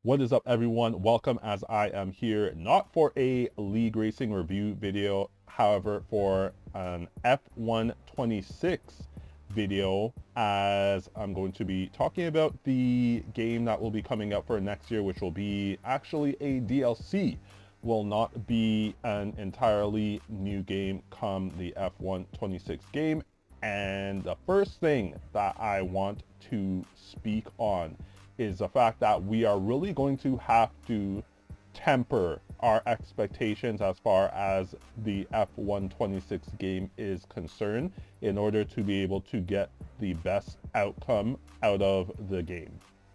What is up, everyone? Welcome, as I am here not for a league racing review video, however for an F126 video, as I'm going to be talking about the game that will be coming out for next year, which will be actually a DLC. Will not be an entirely new game come the F126 game. And the first thing that I want to speak on is the fact that we are really going to have to temper our expectations as far as the F126 game is concerned in order to be able to get the best outcome out of the game.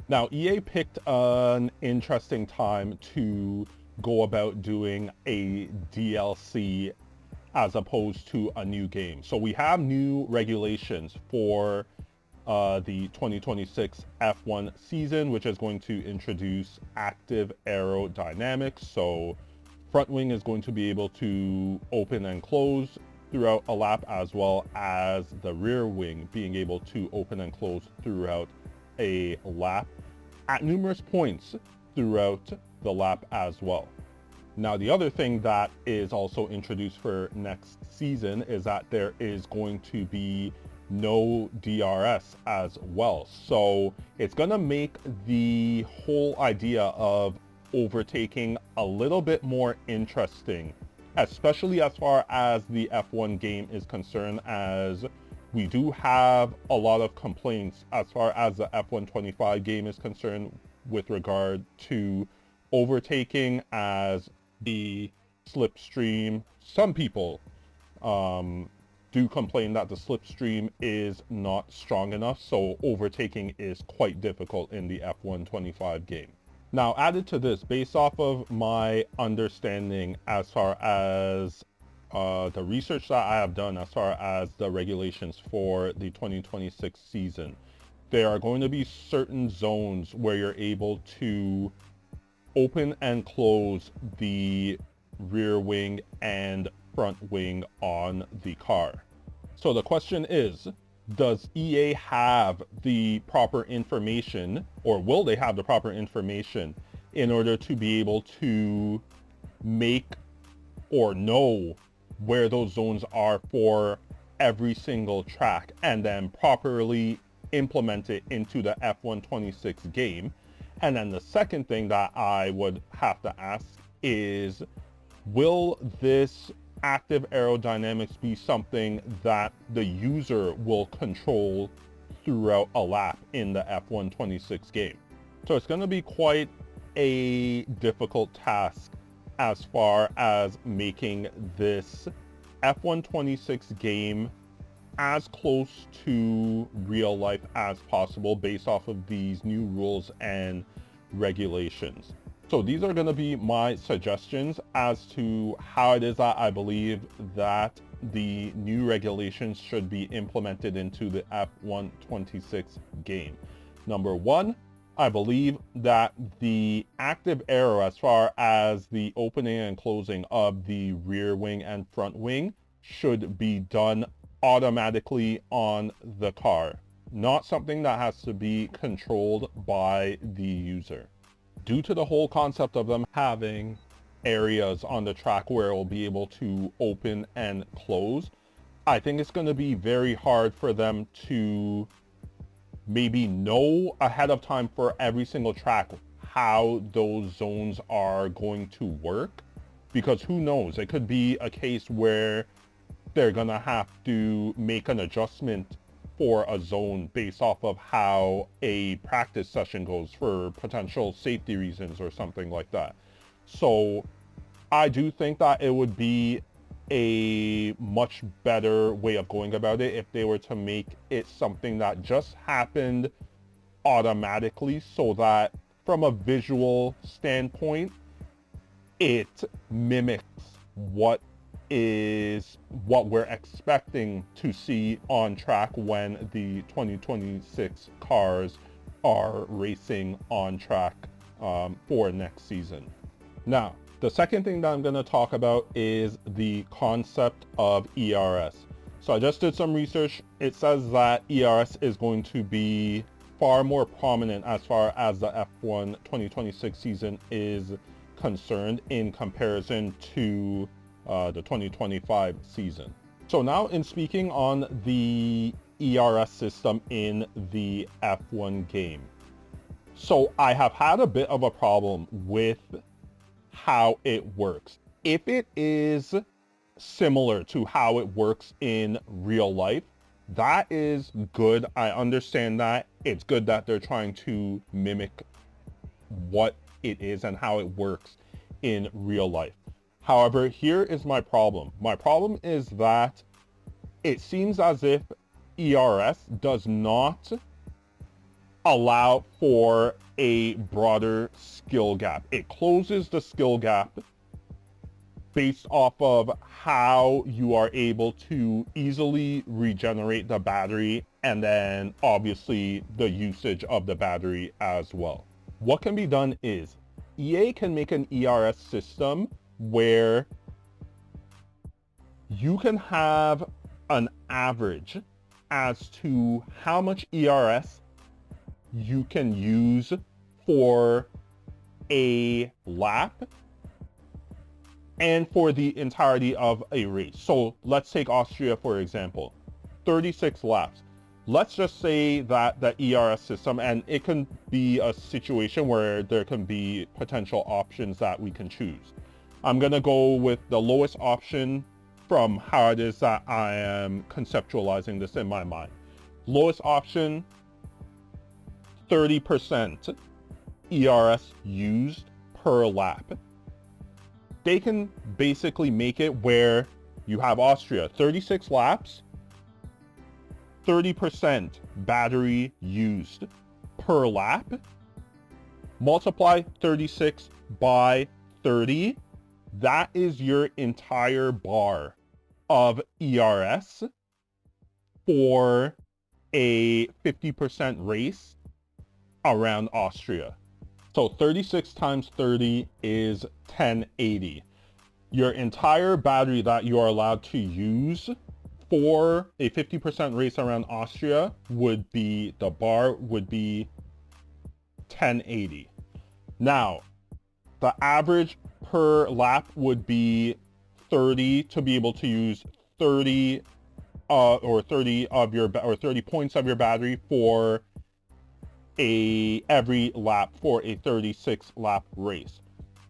Now, EA picked an interesting time to go about doing a DLC as opposed to a new game. So we have new regulations for the 2026 F1 season, which is going to introduce active aerodynamics. So front wing is going to be able to open and close throughout a lap, as well as the rear wing being able to open and close throughout a lap at numerous points throughout the lap as well. Now, the other thing that is also introduced for next season is that there is going to be no DRS as well. So it's going to make the whole idea of overtaking a little bit more interesting, especially as far as the F1 game is concerned, as we do have a lot of complaints as far as the F125 game is concerned with regard to overtaking, as the slipstream, some people do complain that the slipstream is not strong enough, so overtaking is quite difficult in the F125 game. Now, added to this, based off of my understanding as far as the research that I have done as far as the regulations for the 2026 season, there are going to be certain zones where you're able to open and close the rear wing and front wing on the car. So the question is, does EA have the proper information, or will they have the proper information in order to be able to make or know where those zones are for every single track and then properly implement it into the F126 game? And then the second thing that I would have to ask is, will this active aerodynamics be something that the user will control throughout a lap in the F126 game? So it's going to be quite a difficult task as far as making this F126 game as close to real life as possible based off of these new rules and regulations. So these are going to be my suggestions as to how it is that I believe that the new regulations should be implemented into the F126 game. Number one, I believe that the active aero, as far as the opening and closing of the rear wing and front wing, should be done automatically on the car, not something that has to be controlled by the user. Due to the whole concept of them having areas on the track where it will be able to open and close, I think it's going to be very hard for them to maybe know ahead of time for every single track how those zones are going to work, because who knows, it could be a case where they're gonna have to make an adjustment for a zone based off of how a practice session goes for potential safety reasons or something like that. So I do think that it would be a much better way of going about it if they were to make it something that just happened automatically, so that from a visual standpoint, it mimics what we're expecting to see on track when the 2026 cars are racing on track for next season. Now, the second thing that I'm going to talk about is the concept of ERS. So I just did some research. It says that ERS is going to be far more prominent as far as the F1 2026 season is concerned in comparison to the 2025 season. So now in speaking on the ERS system in the F1 game. So I have had a bit of a problem with how it works. If it is similar to how it works in real life, that is good. I understand that. It's good that they're trying to mimic what it is and how it works in real life. However, here is my problem. My problem is that it seems as if ERS does not allow for a broader skill gap. It closes the skill gap based off of how you are able to easily regenerate the battery, and then obviously the usage of the battery as well. What can be done is EA can make an ERS system where you can have an average as to how much ERS you can use for a lap and for the entirety of a race. So let's take Austria, for example, 36 laps. Let's just say that the ERS system, and it can be a situation where there can be potential options that we can choose. I'm gonna go with the lowest option from how it is that I am conceptualizing this in my mind. Lowest option, 30% ERS used per lap. They can basically make it where you have Austria, 36 laps, 30% battery used per lap. Multiply 36 by 30. That is your entire bar of ERS for a 50% race around Austria. So 36 times 30 is 1080. Your entire battery that you are allowed to use for a 50% race around Austria would be, the bar would be 1080. Now, the average per lap would be 30 to be able to use 30 or 30 of your, or 30 points of your battery for every lap for a 36 lap race.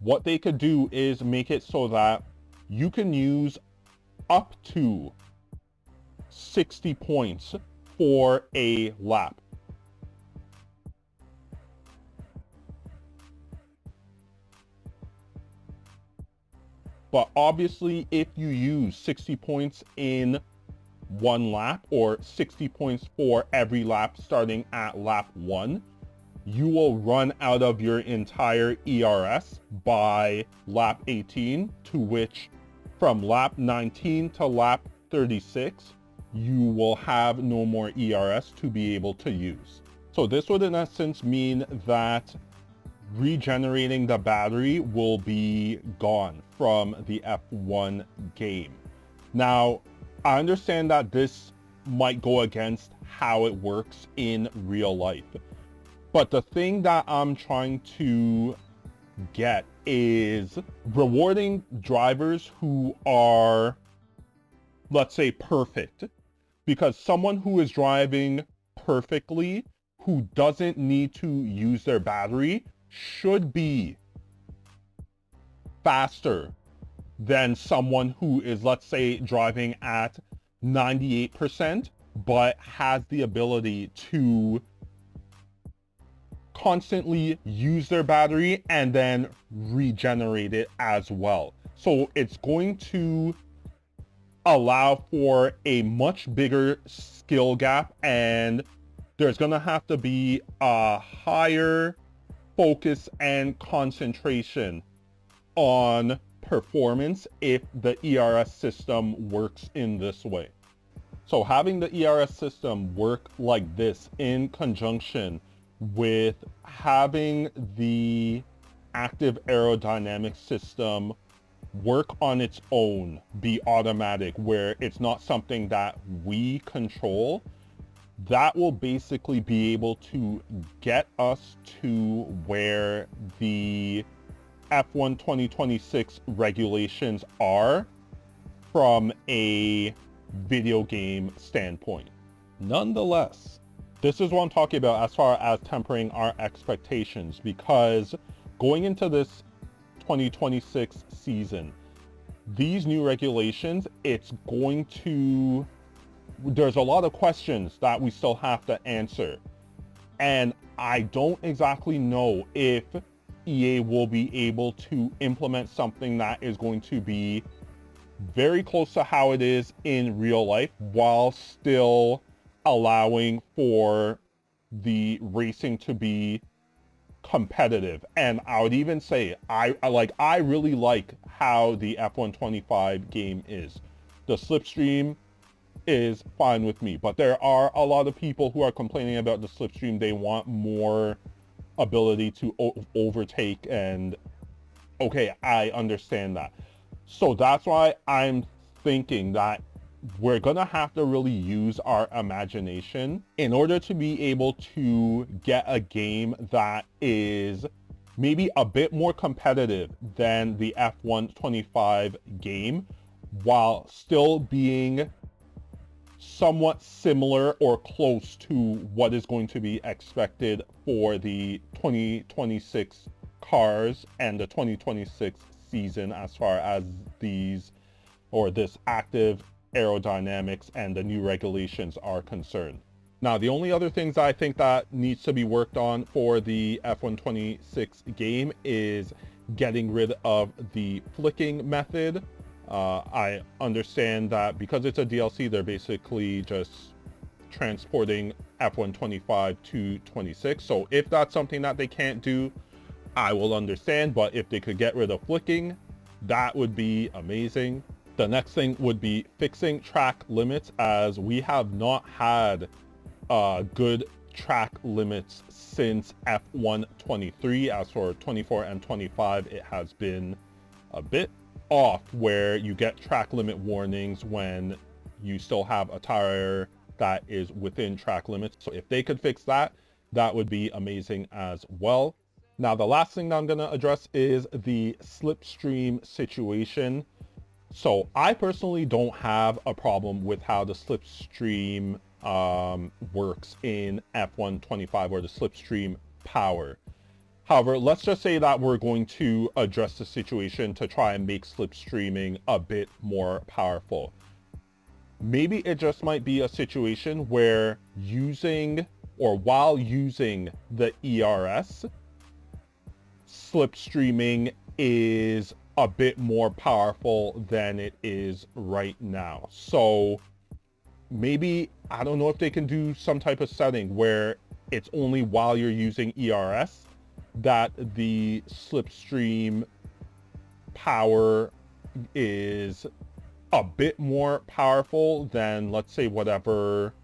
What they could do is make it so that you can use up to 60 points for a lap. But obviously, if you use 60 points in one lap, or 60 points for every lap starting at lap 1, you will run out of your entire ERS by lap 18, to which from lap 19 to lap 36, you will have no more ERS to be able to use. So this would in essence mean that regenerating the battery will be gone from the F1 game. Now, I understand that this might go against how it works in real life, but the thing that I'm trying to get is rewarding drivers who are, let's say, perfect, because someone who is driving perfectly, who doesn't need to use their battery, should be faster than someone who is, let's say, driving at 98%, but has the ability to constantly use their battery and then regenerate it as well. So it's going to allow for a much bigger skill gap, and there's going to have to be a higher focus and concentration on performance if the ERS system works in this way. So having the ERS system work like this in conjunction with having the active aerodynamic system work on its own, be automatic, where it's not something that we control, that will basically be able to get us to where the F1 2026 regulations are from a video game standpoint. Nonetheless, this is what I'm talking about as far as tempering our expectations, because going into this 2026 season, these new regulations, there's a lot of questions that we still have to answer. And I don't exactly know if EA will be able to implement something that is going to be very close to how it is in real life while still allowing for the racing to be competitive. And I would even say I really like how the F125 game is. The slipstream is fine with me, but there are a lot of people who are complaining about the slipstream. They want more ability to overtake, and okay, I understand that. So that's why I'm thinking that we're gonna have to really use our imagination in order to be able to get a game that is maybe a bit more competitive than the F125 game, while still being somewhat similar or close to what is going to be expected for the 2026 cars and the 2026 season as far as this active aerodynamics and the new regulations are concerned. Now, the only other things I think that needs to be worked on for the F126 game is getting rid of the flicking method. I understand that because it's a DLC, they're basically just transporting F125 to 26. So if that's something that they can't do, I will understand. But if they could get rid of flicking, that would be amazing. The next thing would be fixing track limits, as we have not had good track limits since F123. As for 24 and 25, it has been a bit off, where you get track limit warnings when you still have a tire that is within track limits. So if they could fix that, that would be amazing as well. Now, the last thing that I'm going to address is the slipstream situation. So I personally don't have a problem with how the slipstream works in F125, or the slipstream power. However, let's just say that we're going to address the situation to try and make slipstreaming a bit more powerful. Maybe it just might be a situation where while using the ERS, slipstreaming is a bit more powerful than it is right now. So maybe, I don't know if they can do some type of setting where it's only while you're using ERS that the slipstream power is a bit more powerful than, let's say, whatever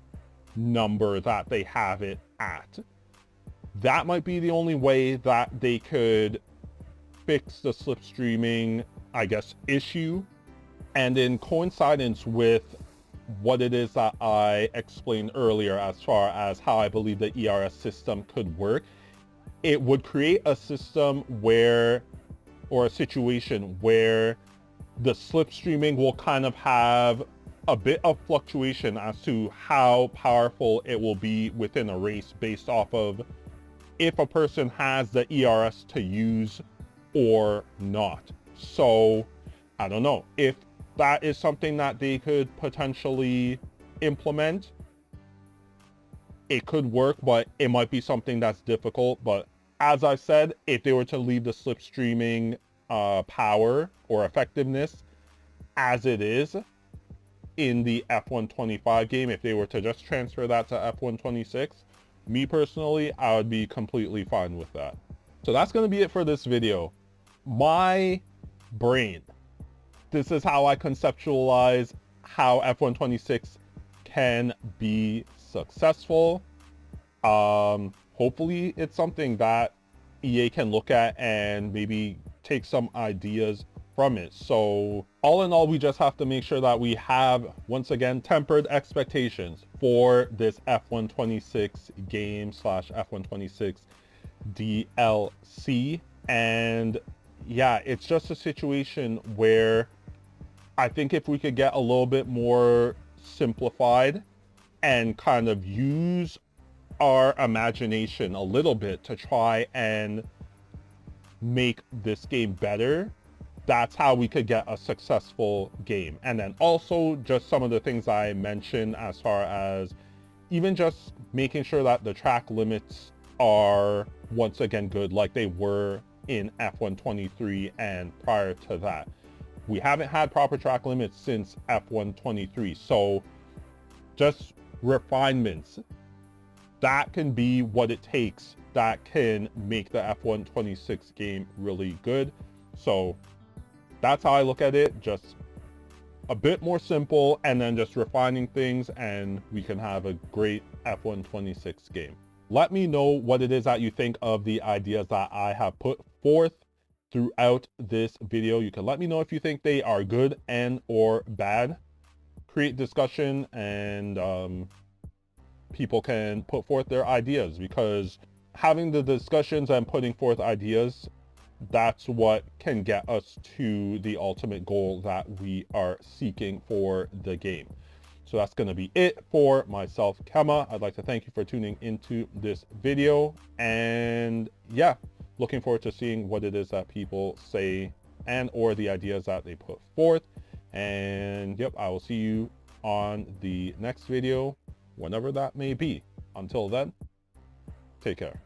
number that they have it at. That might be the only way that they could fix the slipstreaming, I guess, issue. And in coincidence with what it is that I explained earlier as far as how I believe the ERS system could work, it would create a system or a situation where the slipstreaming will kind of have a bit of fluctuation as to how powerful it will be within a race, based off of if a person has the ERS to use or not. So I don't know if that is something that they could potentially implement. It could work, but it might be something that's difficult. But as I said, if they were to leave the slipstreaming power or effectiveness as it is in the F125 game, if they were to just transfer that to F126, me personally, I would be completely fine with that. So that's going to be it for this video. My brain, this is how I conceptualize how F126 can be successful. Hopefully it's something that EA can look at and maybe take some ideas from it. So all in all, we just have to make sure that we have, once again, tempered expectations for this F126 game slash F126 DLC. And yeah, it's just a situation where I think if we could get a little bit more simplified and kind of use our imagination a little bit to try and make this game better, that's how we could get a successful game. And then also just some of the things I mentioned as far as even just making sure that the track limits are once again good like they were in F123 and prior to that. We haven't had proper track limits since F123, so just refinements that can be what it takes that can make the F126 game really good. So that's how I look at it, just a bit more simple and then just refining things, and we can have a great F126 game. Let me know what it is that you think of the ideas that I have put forth throughout this video. You can let me know if you think they are good and or bad. Create discussion, and people can put forth their ideas, because having the discussions and putting forth ideas, that's what can get us to the ultimate goal that we are seeking for the game. So that's going to be it for myself, Kema. I'd like to thank you for tuning into this video, and yeah, looking forward to seeing what it is that people say and or the ideas that they put forth. And yep, I will see you on the next video, whenever that may be. Until then, take care.